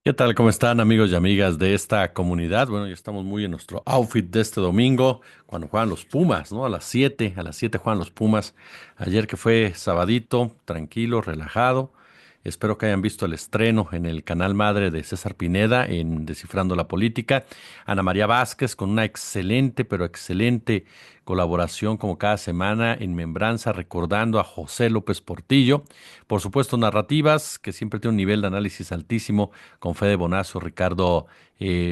¿Qué tal? ¿Cómo están amigos y amigas de esta comunidad? Bueno, ya estamos muy en nuestro outfit de este domingo, cuando juegan los Pumas, ¿no? A las 7 juegan los Pumas. Ayer que fue sabadito, tranquilo, relajado. Espero que hayan visto el estreno en el canal madre de César Pineda en Descifrando la Política. Ana María Vázquez con una excelente, pero excelente colaboración como cada semana en Membranza, recordando a José López Portillo. Por supuesto, narrativas que siempre tiene un nivel de análisis altísimo con Fede Bonazo, Ricardo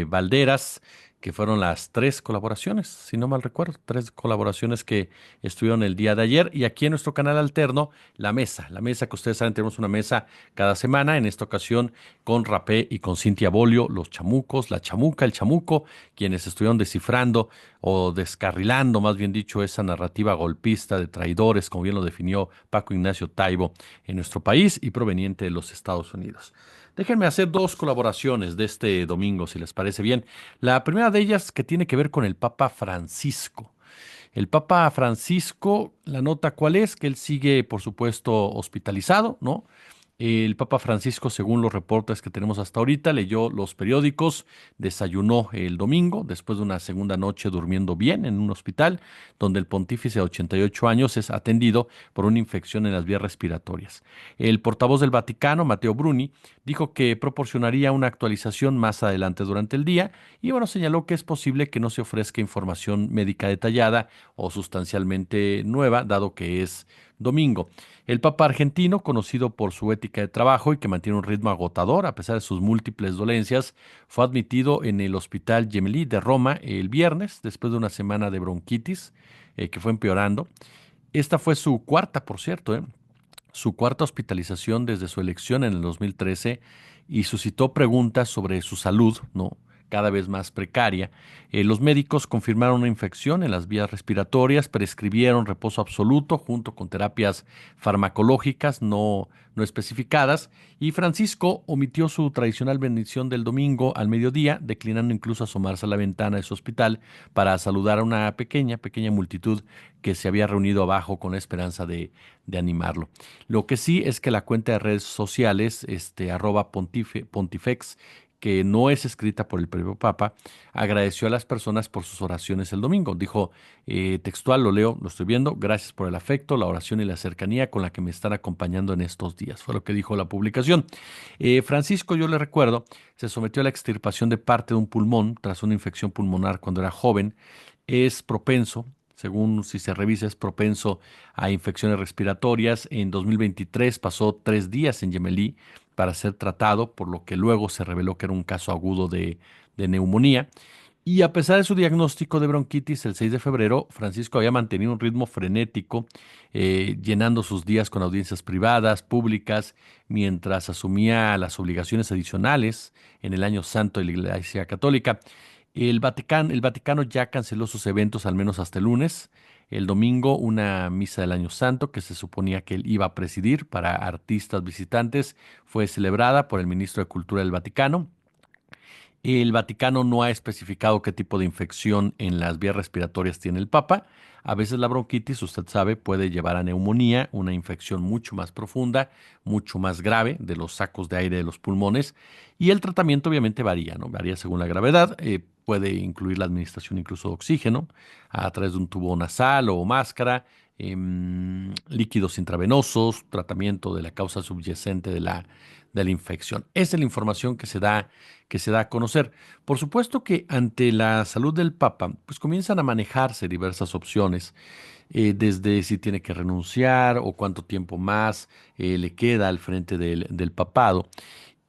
Valderas, que fueron las tres colaboraciones, si no mal recuerdo, tres colaboraciones que estuvieron el día de ayer. Y aquí en nuestro canal alterno, la mesa que ustedes saben, tenemos una mesa cada semana, en esta ocasión con Rapé y con Cintia Bolio, los chamucos, la chamuca, el chamuco, quienes estuvieron descifrando o descarrilando, más bien dicho, esa narrativa golpista de traidores, como bien lo definió Paco Ignacio Taibo en nuestro país y proveniente de los Estados Unidos. Déjenme hacer dos colaboraciones de este domingo, si les parece bien. La primera de ellas que tiene que ver con el Papa Francisco. El Papa Francisco, la nota cuál es, que él sigue, por supuesto, hospitalizado, ¿no? El Papa Francisco, según los reportes que tenemos hasta ahorita, leyó los periódicos, desayunó el domingo, después de una segunda noche durmiendo bien en un hospital, donde el pontífice de 88 años es atendido por una infección en las vías respiratorias. El portavoz del Vaticano, Matteo Bruni, dijo que proporcionaría una actualización más adelante durante el día y bueno, señaló que es posible que no se ofrezca información médica detallada o sustancialmente nueva, dado que es domingo. El Papa argentino, conocido por su ética de trabajo y que mantiene un ritmo agotador a pesar de sus múltiples dolencias, fue admitido en el Hospital Gemelli de Roma el viernes, después de una semana de bronquitis que fue empeorando. Esta fue su cuarta, por cierto, su cuarta hospitalización desde su elección en el 2013 y suscitó preguntas sobre su salud, ¿no? Cada vez más precaria. Los médicos confirmaron una infección en las vías respiratorias, prescribieron reposo absoluto junto con terapias farmacológicas no especificadas y Francisco omitió su tradicional bendición del domingo al mediodía, declinando incluso asomarse a la ventana de su hospital para saludar a una pequeña multitud que se había reunido abajo con la esperanza de animarlo. Lo que sí es que la cuenta de redes sociales, @pontifex, que no es escrita por el propio Papa, agradeció a las personas por sus oraciones el domingo. Dijo, textual, lo leo, lo estoy viendo, gracias por el afecto, la oración y la cercanía con la que me están acompañando en estos días. Fue lo que dijo la publicación. Francisco, yo le recuerdo, se sometió a la extirpación de parte de un pulmón tras una infección pulmonar cuando era joven. Es propenso, según si se revisa, es propenso a infecciones respiratorias. En 2023 pasó 3 días en Gemelli para ser tratado, por lo que luego se reveló que era un caso agudo de neumonía. Y a pesar de su diagnóstico de bronquitis, el 6 de febrero, Francisco había mantenido un ritmo frenético, llenando sus días con audiencias privadas, públicas, mientras asumía las obligaciones adicionales en el Año Santo de la Iglesia Católica. El Vaticano ya canceló sus eventos al menos hasta el lunes. El domingo, una misa del Año Santo que se suponía que él iba a presidir para artistas visitantes fue celebrada por el ministro de Cultura del Vaticano. El Vaticano no ha especificado qué tipo de infección en las vías respiratorias tiene el Papa. A veces la bronquitis, usted sabe, puede llevar a neumonía, una infección mucho más profunda, mucho más grave de los sacos de aire de los pulmones. Y el tratamiento obviamente varía, ¿no? Varía según la gravedad. Puede incluir la administración incluso de oxígeno a través de un tubo nasal o máscara, líquidos intravenosos, tratamiento de la causa subyacente de la infección. Esa es la información que se da a conocer. Por supuesto que ante la salud del Papa, pues comienzan a manejarse diversas opciones, desde si tiene que renunciar o cuánto tiempo más le queda al frente del papado.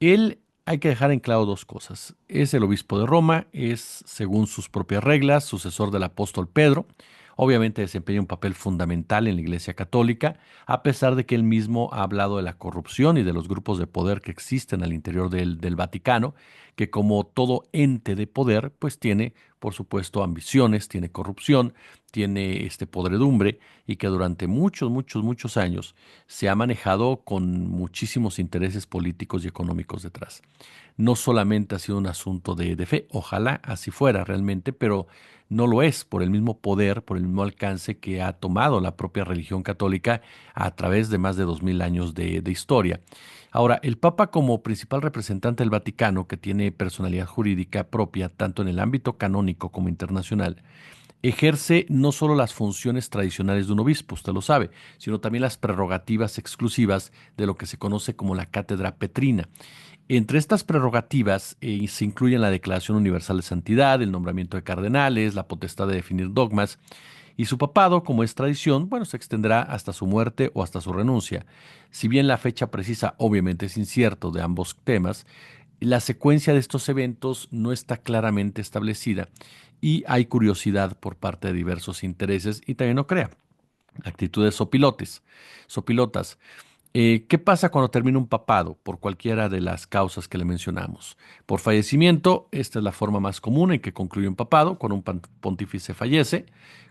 Él, hay que dejar en claro dos cosas. Es el obispo de Roma, es, según sus propias reglas, sucesor del apóstol Pedro. Obviamente desempeña un papel fundamental en la Iglesia Católica, a pesar de que él mismo ha hablado de la corrupción y de los grupos de poder que existen al interior del Vaticano, que como todo ente de poder, pues tiene, por supuesto, ambiciones, tiene corrupción, tiene podredumbre y que durante muchos años se ha manejado con muchísimos intereses políticos y económicos detrás. No solamente ha sido un asunto de fe, ojalá así fuera realmente, pero no lo es por el mismo poder, por el mismo alcance que ha tomado la propia religión católica a través de más de 2000 años de historia. Ahora, el Papa como principal representante del Vaticano, que tiene personalidad jurídica propia tanto en el ámbito canónico como internacional, ejerce no solo las funciones tradicionales de un obispo, usted lo sabe, sino también las prerrogativas exclusivas de lo que se conoce como la cátedra petrina. Entre estas prerrogativas se incluyen la Declaración Universal de Santidad, el nombramiento de cardenales, la potestad de definir dogmas, y su papado, como es tradición, bueno, se extenderá hasta su muerte o hasta su renuncia. Si bien la fecha precisa obviamente es incierto de ambos temas, la secuencia de estos eventos no está claramente establecida y hay curiosidad por parte de diversos intereses y también no crea actitudes sopilotas. ¿Qué pasa cuando termina un papado por cualquiera de las causas que le mencionamos? Por fallecimiento, esta es la forma más común en que concluye un papado. Cuando un pontífice fallece,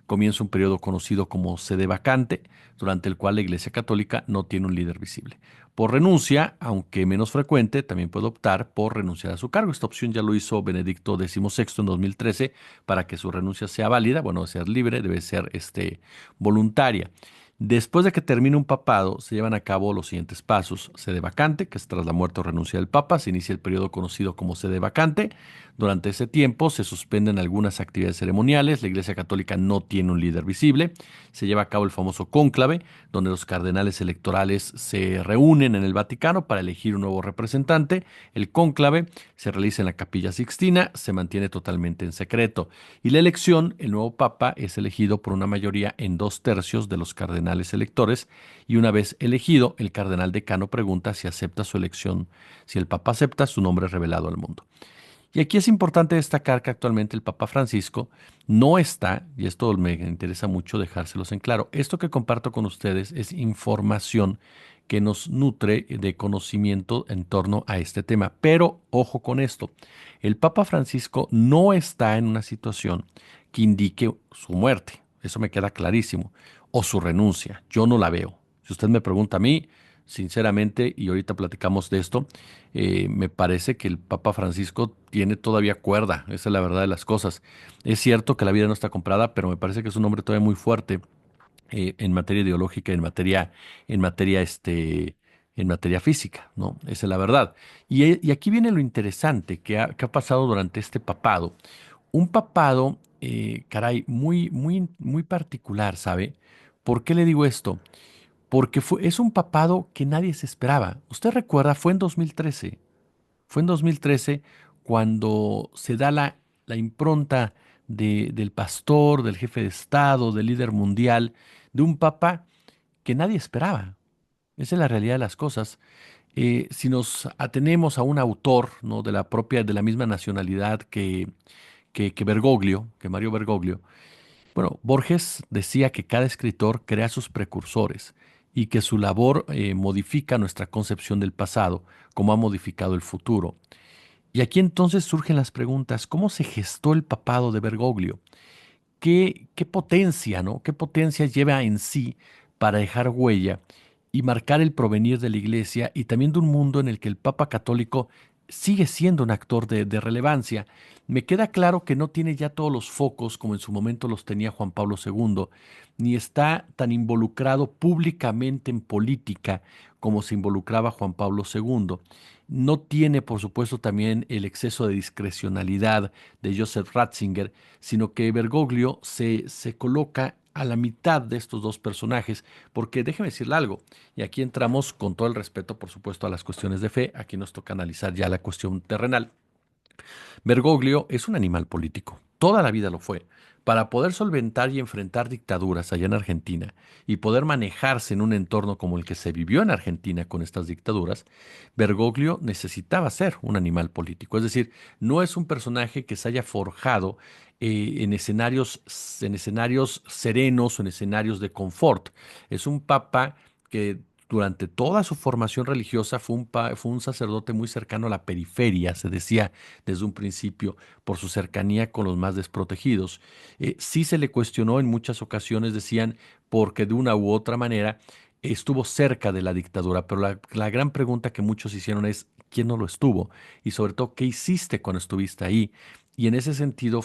comienza un periodo conocido como sede vacante, durante el cual la Iglesia Católica no tiene un líder visible. Por renuncia, aunque menos frecuente, también puede optar por renunciar a su cargo. Esta opción ya lo hizo Benedicto XVI en 2013 para que su renuncia sea válida, bueno, sea libre, debe ser voluntaria. Después de que termine un papado, se llevan a cabo los siguientes pasos. Sede vacante, que es tras la muerte o renuncia del papa, se inicia el periodo conocido como sede vacante. Durante ese tiempo se suspenden algunas actividades ceremoniales, la Iglesia Católica no tiene un líder visible, se lleva a cabo el famoso cónclave, donde los cardenales electorales se reúnen en el Vaticano para elegir un nuevo representante. El cónclave se realiza en la Capilla Sixtina, se mantiene totalmente en secreto. Y la elección, el nuevo papa es elegido por una mayoría en 2/3 de los cardenales electores y una vez elegido, el cardenal decano pregunta si acepta su elección. Si el papa acepta, su nombre es revelado al mundo. Y aquí es importante destacar que actualmente el Papa Francisco no está, y esto me interesa mucho dejárselos en claro, esto que comparto con ustedes es información que nos nutre de conocimiento en torno a este tema. Pero ojo con esto, el Papa Francisco no está en una situación que indique su muerte, eso me queda clarísimo, o su renuncia, yo no la veo. Si usted me pregunta a mí, sinceramente, y ahorita platicamos de esto, me parece que el Papa Francisco tiene todavía cuerda, esa es la verdad de las cosas. Es cierto que la vida no está comprada, pero me parece que es un hombre todavía muy fuerte en materia ideológica, en materia, en materia física, ¿no? Esa es la verdad. Y aquí viene lo interesante que ha pasado durante este papado. Un papado, caray, muy particular, ¿sabe? ¿Por qué le digo esto? Porque es un papado que nadie se esperaba. Usted recuerda, fue en 2013 cuando se da la impronta del pastor, del jefe de Estado, del líder mundial, de un papa que nadie esperaba. Esa es la realidad de las cosas. Si nos atenemos a un autor, ¿no? De la misma nacionalidad que Bergoglio, que Mario Bergoglio, bueno, Borges decía que cada escritor crea sus precursores y que su labor modifica nuestra concepción del pasado, como ha modificado el futuro. Y aquí entonces surgen las preguntas: ¿cómo se gestó el papado de Bergoglio? ¿Qué potencia, ¿no? ¿Qué potencia lleva en sí para dejar huella y marcar el provenir de la Iglesia y también de un mundo en el que el Papa Católico sigue siendo un actor de relevancia? Me queda claro que no tiene ya todos los focos como en su momento los tenía Juan Pablo II, ni está tan involucrado públicamente en política como se involucraba Juan Pablo II. No tiene, por supuesto, también el exceso de discrecionalidad de Joseph Ratzinger, sino que Bergoglio se coloca a la mitad de estos dos personajes, porque déjeme decirle algo, y aquí entramos con todo el respeto, por supuesto, a las cuestiones de fe, aquí nos toca analizar ya la cuestión terrenal. Bergoglio es un animal político, toda la vida lo fue. Para poder solventar y enfrentar dictaduras allá en Argentina y poder manejarse en un entorno como el que se vivió en Argentina con estas dictaduras, Bergoglio necesitaba ser un animal político. Es decir, no es un personaje que se haya forjado en escenarios serenos o en escenarios de confort. Es un papa que durante toda su formación religiosa fue un sacerdote muy cercano a la periferia, se decía desde un principio, por su cercanía con los más desprotegidos. Sí se le cuestionó en muchas ocasiones, decían, porque de una u otra manera estuvo cerca de la dictadura, pero la gran pregunta que muchos hicieron es: ¿quién no lo estuvo? Y sobre todo, ¿qué hiciste cuando estuviste ahí? Y en ese sentido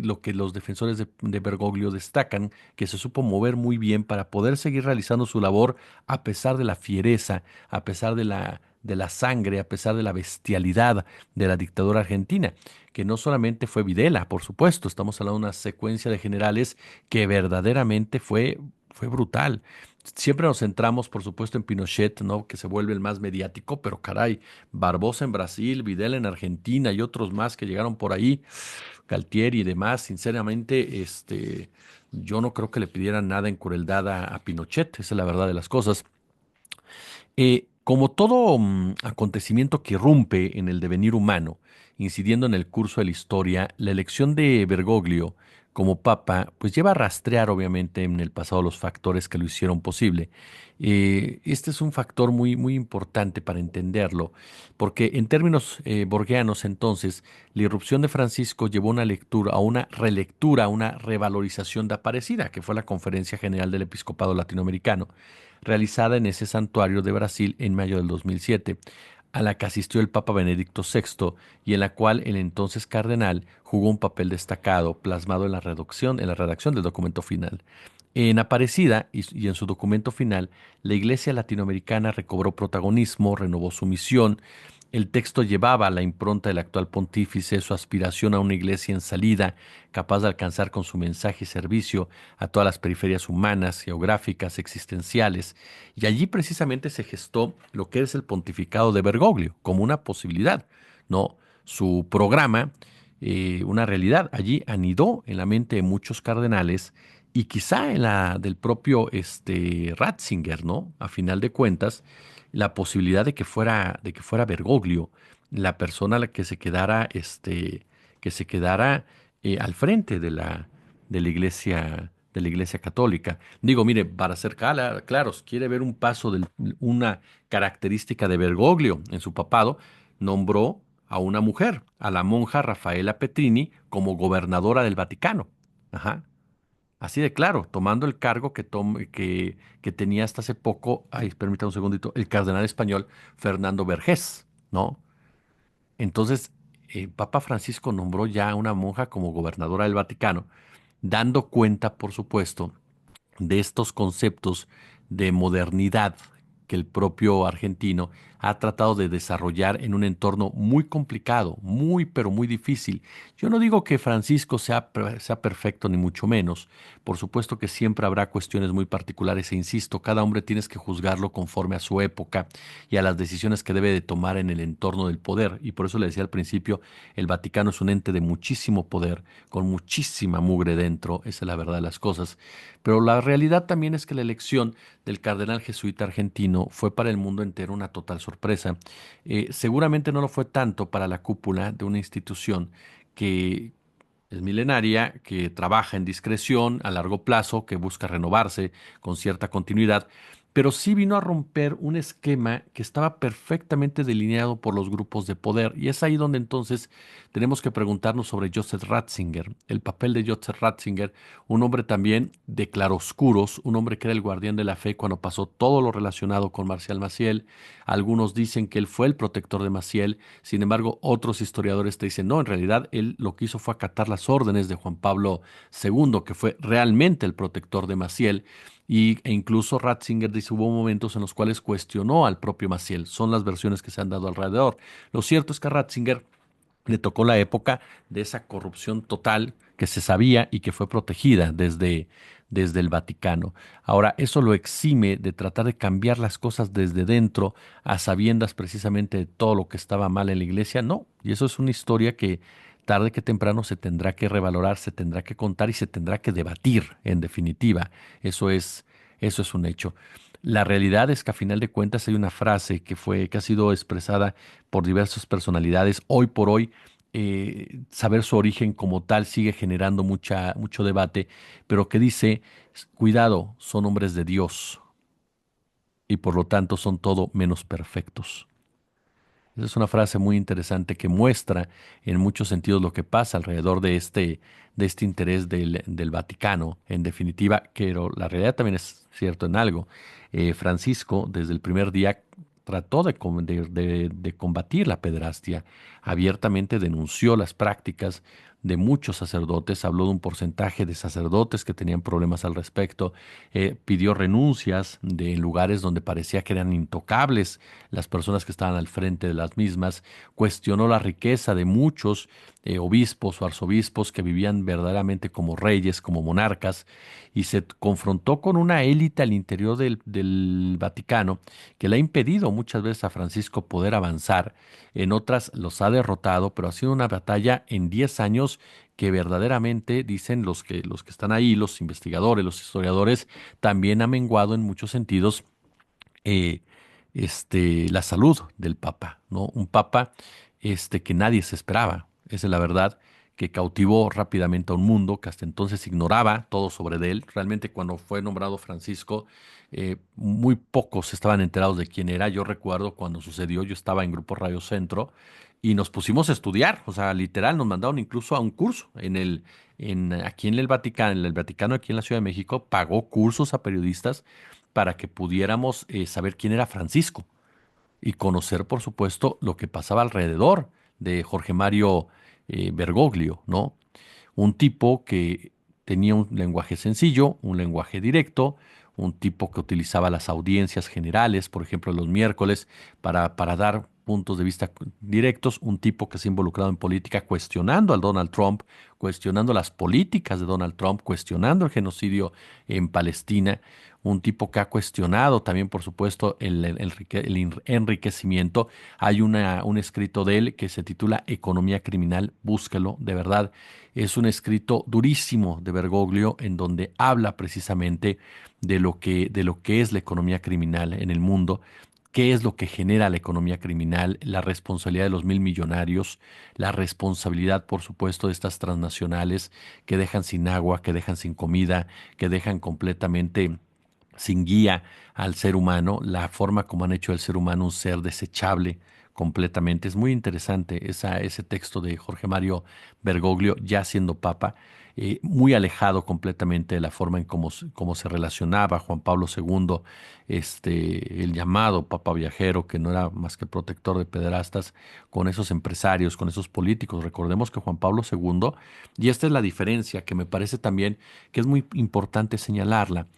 lo que los defensores de Bergoglio destacan, que se supo mover muy bien para poder seguir realizando su labor a pesar de la fiereza, a pesar de la sangre, a pesar de la bestialidad de la dictadura argentina, que no solamente fue Videla, por supuesto, estamos hablando de una secuencia de generales que verdaderamente fue brutal. Siempre nos centramos, por supuesto, en Pinochet, ¿no? Que se vuelve el más mediático, pero caray, Barbosa en Brasil, Videla en Argentina y otros más que llegaron por ahí, Galtieri y demás, sinceramente, yo no creo que le pidieran nada en crueldad a Pinochet, esa es la verdad de las cosas. Como todo acontecimiento que irrumpe en el devenir humano, incidiendo en el curso de la historia, la elección de Bergoglio como papa, pues lleva a rastrear obviamente en el pasado los factores que lo hicieron posible. Este es un factor muy importante para entenderlo, porque en términos borgianos entonces, la irrupción de Francisco llevó una lectura, a una relectura, a una revalorización de Aparecida, que fue la Conferencia General del Episcopado Latinoamericano realizada en ese santuario de Brasil en mayo del 2007, a la que asistió el Papa Benedicto VI y en la cual el entonces cardenal jugó un papel destacado, plasmado en la redacción del documento final. En Aparecida y en su documento final, la Iglesia latinoamericana recobró protagonismo, renovó su misión. El texto llevaba la impronta del actual pontífice, su aspiración a una iglesia en salida, capaz de alcanzar con su mensaje y servicio a todas las periferias humanas, geográficas, existenciales. Y allí precisamente se gestó lo que es el pontificado de Bergoglio, como una posibilidad, ¿no? Su programa, una realidad. Allí anidó en la mente de muchos cardenales y quizá en la del propio Ratzinger, ¿no? A final de cuentas, la posibilidad de que fuera Bergoglio la persona a la que se quedara al frente de la iglesia católica. Digo, mire, para ser claros, quiere ver un paso de una característica de Bergoglio en su papado, nombró a una mujer, a la monja Rafaela Petrini, como gobernadora del Vaticano. Ajá. Así de claro, tomando el cargo que tenía hasta hace poco, ay, permítame un segundito, el cardenal español Fernando Vergés, ¿no? Entonces, Papa Francisco nombró ya a una monja como gobernadora del Vaticano, dando cuenta, por supuesto, de estos conceptos de modernidad que el propio argentino ha tratado de desarrollar en un entorno muy complicado, pero muy difícil. Yo no digo que Francisco sea perfecto, ni mucho menos. Por supuesto que siempre habrá cuestiones muy particulares e insisto, cada hombre tienes que juzgarlo conforme a su época y a las decisiones que debe de tomar en el entorno del poder. Y por eso le decía al principio, el Vaticano es un ente de muchísimo poder, con muchísima mugre dentro, esa es la verdad de las cosas. Pero la realidad también es que la elección del cardenal jesuita argentino fue para el mundo entero una total sorpresa. Seguramente no lo fue tanto para la cúpula de una institución que es milenaria, que trabaja en discreción a largo plazo, que busca renovarse con cierta continuidad, pero sí vino a romper un esquema que estaba perfectamente delineado por los grupos de poder. Y es ahí donde entonces tenemos que preguntarnos sobre Joseph Ratzinger, el papel de Joseph Ratzinger, un hombre también de claroscuros, un hombre que era el guardián de la fe cuando pasó todo lo relacionado con Marcial Maciel. Algunos dicen que él fue el protector de Maciel, sin embargo, otros historiadores te dicen, no, en realidad él lo que hizo fue acatar las órdenes de Juan Pablo II, que fue realmente el protector de Maciel. E incluso Ratzinger dice hubo momentos en los cuales cuestionó al propio Maciel. Son las versiones que se han dado alrededor. Lo cierto es que a Ratzinger le tocó la época de esa corrupción total que se sabía y que fue protegida desde el Vaticano. Ahora, eso lo exime de tratar de cambiar las cosas desde dentro, a sabiendas precisamente de todo lo que estaba mal en la iglesia. No, y eso es una historia que tarde que temprano se tendrá que revalorar, se tendrá que contar y se tendrá que debatir, en definitiva. Eso es un hecho. La realidad es que a final de cuentas hay una frase que ha sido expresada por diversas personalidades. Hoy por hoy, saber su origen como tal sigue generando mucho debate, pero que dice, cuidado, son hombres de Dios y por lo tanto son todo menos perfectos. Esa es una frase muy interesante que muestra en muchos sentidos lo que pasa alrededor de este interés del Vaticano, en definitiva, pero la realidad también es cierto en algo. Francisco, desde el primer día, trató de combatir la pederastia, abiertamente denunció las prácticas de muchos sacerdotes, habló de un porcentaje de sacerdotes que tenían problemas al respecto, pidió renuncias de lugares donde parecía que eran intocables las personas que estaban al frente de las mismas, cuestionó la riqueza de muchos obispos o arzobispos que vivían verdaderamente como reyes, como monarcas, y se confrontó con una élite al interior del Vaticano que le ha impedido muchas veces a Francisco poder avanzar, en otras los ha derrotado, pero ha sido una batalla en 10 años que verdaderamente, dicen los que están ahí, los investigadores, los historiadores, también ha menguado en muchos sentidos eh, la salud del Papa, ¿no? Un Papa que nadie se esperaba, esa es la verdad, que cautivó rápidamente a un mundo que hasta entonces ignoraba todo sobre de él. Realmente cuando fue nombrado Francisco, muy pocos estaban enterados de quién era. Yo recuerdo cuando sucedió, yo estaba en Grupo Radio Centro y nos pusimos a estudiar, o sea, literal, nos mandaron incluso a un curso aquí en el Vaticano, aquí en la Ciudad de México, pagó cursos a periodistas para que pudiéramos saber quién era Francisco y conocer, por supuesto, lo que pasaba alrededor de Jorge Mario Bergoglio, ¿no? Un tipo que tenía un lenguaje sencillo, un lenguaje directo, un tipo que utilizaba las audiencias generales, por ejemplo, los miércoles, para dar puntos de vista directos, un tipo que se ha involucrado en política cuestionando al Donald Trump, cuestionando las políticas de Donald Trump, cuestionando el genocidio en Palestina, un tipo que ha cuestionado también, por supuesto, el enriquecimiento. Hay un escrito de él que se titula Economía Criminal, búsquelo, de verdad. Es un escrito durísimo de Bergoglio en donde habla precisamente de lo que es la economía criminal en el mundo, qué es lo que genera la economía criminal, la responsabilidad de los mil millonarios, la responsabilidad, por supuesto, de estas transnacionales que dejan sin agua, que dejan sin comida, que dejan completamente sin guía al ser humano, la forma como han hecho el ser humano un ser desechable completamente. Es muy interesante ese texto de Jorge Mario Bergoglio, ya siendo papa, muy alejado completamente de la forma en cómo se relacionaba Juan Pablo II, el llamado papa viajero, que no era más que protector de pederastas, con esos empresarios, con esos políticos. Recordemos que Juan Pablo II, y esta es la diferencia que me parece también que es muy importante señalarla,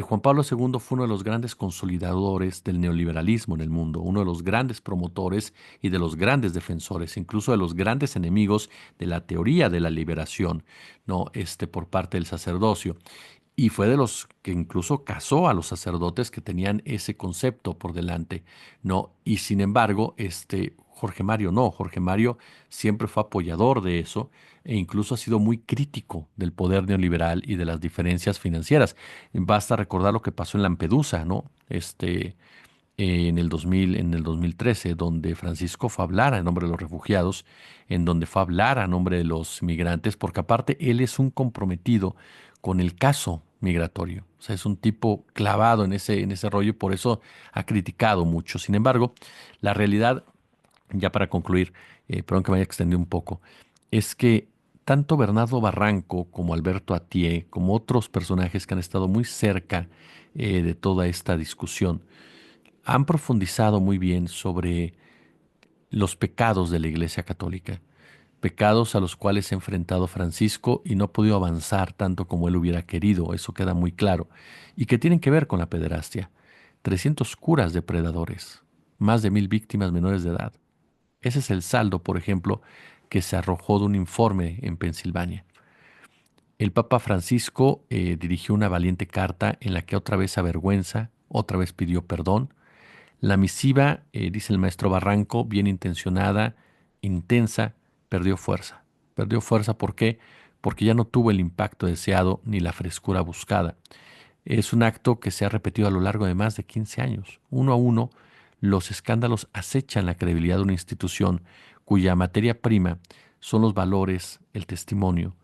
Juan Pablo II fue uno de los grandes consolidadores del neoliberalismo en el mundo, uno de los grandes promotores y de los grandes defensores, incluso de los grandes enemigos de la teoría de la liberación, ¿no? Por parte del sacerdocio. Y fue de los que incluso casó a los sacerdotes que tenían ese concepto por delante, ¿no? Y sin embargo, Jorge Mario no, Jorge Mario siempre fue apoyador de eso e incluso ha sido muy crítico del poder neoliberal y de las diferencias financieras. Basta recordar lo que pasó en Lampedusa, ¿no? En el 2013, donde Francisco fue a hablar a nombre de los refugiados, en donde fue a hablar a nombre de los migrantes, porque aparte él es un comprometido con el caso migratorio. O sea, es un tipo clavado en ese rollo y por eso ha criticado mucho. Sin embargo, la realidad, ya para concluir, perdón que me haya extendido un poco, es que tanto Bernardo Barranco como Alberto Atié, como otros personajes que han estado muy cerca de toda esta discusión, han profundizado muy bien sobre los pecados de la Iglesia Católica, pecados a los cuales se ha enfrentado Francisco y no ha podido avanzar tanto como él hubiera querido, eso queda muy claro, y que tienen que ver con la pederastia. 300 curas depredadores, más de 1000 víctimas menores de edad. Ese es el saldo, por ejemplo, que se arrojó de un informe en Pensilvania. El Papa Francisco dirigió una valiente carta en la que otra vez avergüenza, otra vez pidió perdón. La misiva, dice el maestro Barranco, bien intencionada, intensa, perdió fuerza. Perdió fuerza, ¿por qué? Porque ya no tuvo el impacto deseado ni la frescura buscada. Es un acto que se ha repetido a lo largo de más de 15 años. Uno a uno, los escándalos acechan la credibilidad de una institución cuya materia prima son los valores, el testimonio,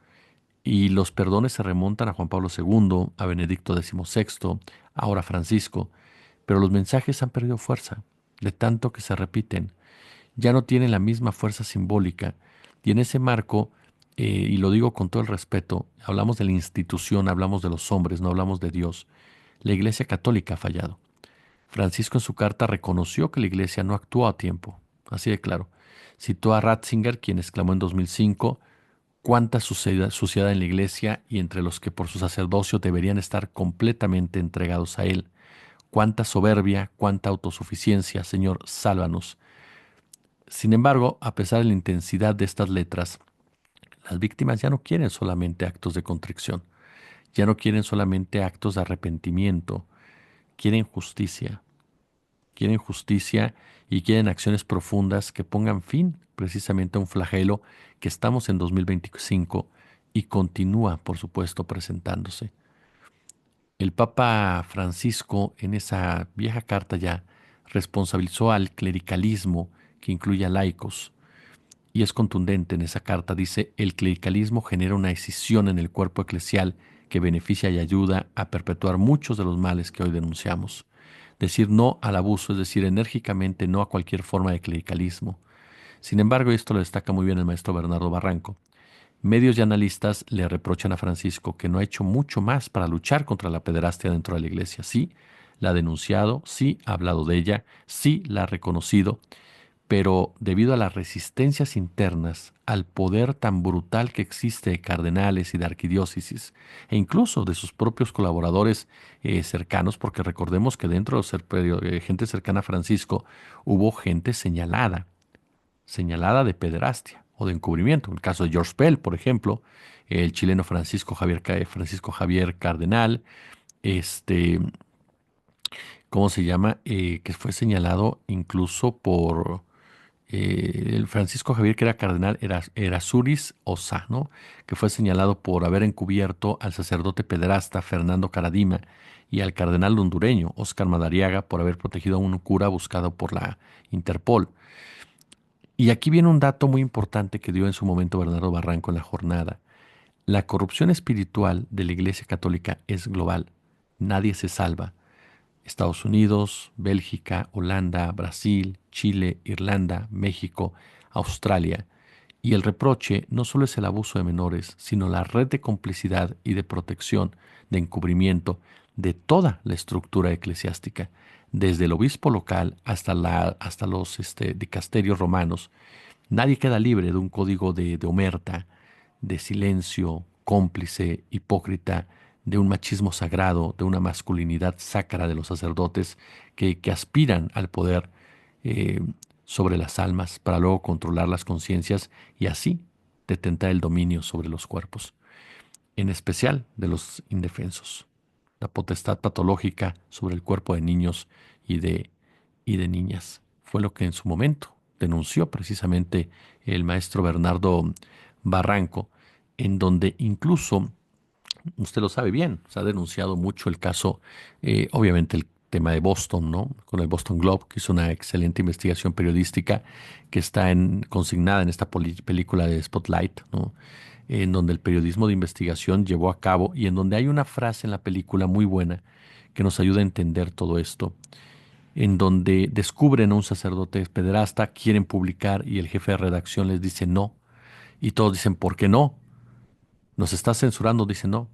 y los perdones se remontan a Juan Pablo II, a Benedicto XVI, ahora Francisco, pero los mensajes han perdido fuerza, de tanto que se repiten, ya no tienen la misma fuerza simbólica, y en ese marco, y lo digo con todo el respeto, hablamos de la institución, hablamos de los hombres, no hablamos de Dios. La Iglesia Católica ha fallado. Francisco en su carta reconoció que la Iglesia no actuó a tiempo, así de claro. Citó a Ratzinger, quien exclamó en 2005: cuánta suciedad en la Iglesia y entre los que por su sacerdocio deberían estar completamente entregados a Él. Cuánta soberbia, cuánta autosuficiencia, Señor, sálvanos. Sin embargo, a pesar de la intensidad de estas letras, las víctimas ya no quieren solamente actos de contrición, ya no quieren solamente actos de arrepentimiento, quieren justicia, quieren justicia y quieren acciones profundas que pongan fin precisamente a un flagelo que estamos en 2025 y continúa, por supuesto, presentándose. El Papa Francisco, en esa vieja carta ya, responsabilizó al clericalismo, que incluye a laicos, y es contundente en esa carta. Dice: el clericalismo genera una escisión en el cuerpo eclesial que beneficia y ayuda a perpetuar muchos de los males que hoy denunciamos. Decir no al abuso, es decir enérgicamente no a cualquier forma de clericalismo. Sin embargo, y esto lo destaca muy bien el maestro Bernardo Barranco, medios y analistas le reprochan a Francisco que no ha hecho mucho más para luchar contra la pederastia dentro de la iglesia. Sí, la ha denunciado, sí ha hablado de ella, sí la ha reconocido, pero debido a las resistencias internas, al poder tan brutal que existe de cardenales y de arquidiócesis, e incluso de sus propios colaboradores cercanos, porque recordemos que dentro de gente cercana a Francisco hubo gente señalada de pederastia o de encubrimiento. En el caso de George Pell, por ejemplo, el chileno Francisco Javier Cardenal, este, ¿cómo se llama? Que fue señalado incluso por el Francisco Javier, que era cardenal, era Erasuris Ossa, ¿no? Que fue señalado por haber encubierto al sacerdote pederasta Fernando Caradima y al cardenal hondureño Óscar Madariaga por haber protegido a un cura buscado por la Interpol. Y aquí viene un dato muy importante que dio en su momento Bernardo Barranco en la jornada. La corrupción espiritual de la Iglesia Católica es global. Nadie se salva. Estados Unidos, Bélgica, Holanda, Brasil, Chile, Irlanda, México, Australia. Y el reproche no solo es el abuso de menores, sino la red de complicidad y de protección, de encubrimiento de toda la estructura eclesiástica, desde el obispo local hasta los dicasterios romanos. Nadie queda libre de un código de omerta, de silencio, cómplice, hipócrita, de un machismo sagrado, de una masculinidad sacra de los sacerdotes que aspiran al poder eh, sobre las almas para luego controlar las conciencias y así detentar el dominio sobre los cuerpos, en especial de los indefensos. La potestad patológica sobre el cuerpo de niños y de niñas. Fue lo que en su momento denunció precisamente el maestro Bernardo Barranco, en donde incluso, usted lo sabe bien, se ha denunciado mucho el caso, obviamente el tema de Boston, ¿no? Con el Boston Globe, que hizo una excelente investigación periodística que está consignada en esta película de Spotlight, ¿no? En donde el periodismo de investigación llevó a cabo y en donde hay una frase en la película muy buena que nos ayuda a entender todo esto, en donde descubren a un sacerdote pederasta, quieren publicar y el jefe de redacción les dice no, y todos dicen, ¿por qué no? ¿Nos está censurando? Dice no,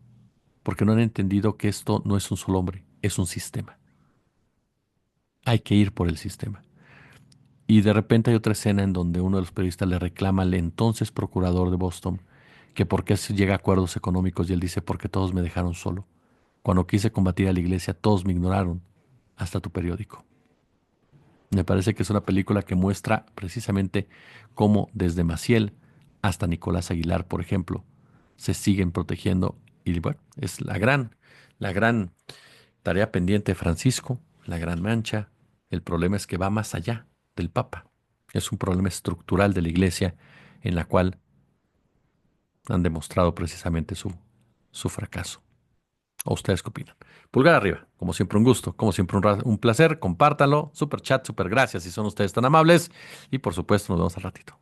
porque no han entendido que esto no es un solo hombre, es un sistema. Hay que ir por el sistema. Y de repente hay otra escena en donde uno de los periodistas le reclama al entonces procurador de Boston que por qué se llega a acuerdos económicos y él dice, porque todos me dejaron solo. Cuando quise combatir a la iglesia, todos me ignoraron, hasta tu periódico. Me parece que es una película que muestra precisamente cómo desde Maciel hasta Nicolás Aguilar, por ejemplo, se siguen protegiendo. Y bueno, es la gran tarea pendiente de Francisco, la gran mancha. El problema es que va más allá del Papa. Es un problema estructural de la Iglesia en la cual han demostrado precisamente su fracaso. ¿O ustedes qué opinan? Pulgar arriba, como siempre un gusto, como siempre un placer, compártanlo, super chat, super gracias si son ustedes tan amables y por supuesto nos vemos al ratito.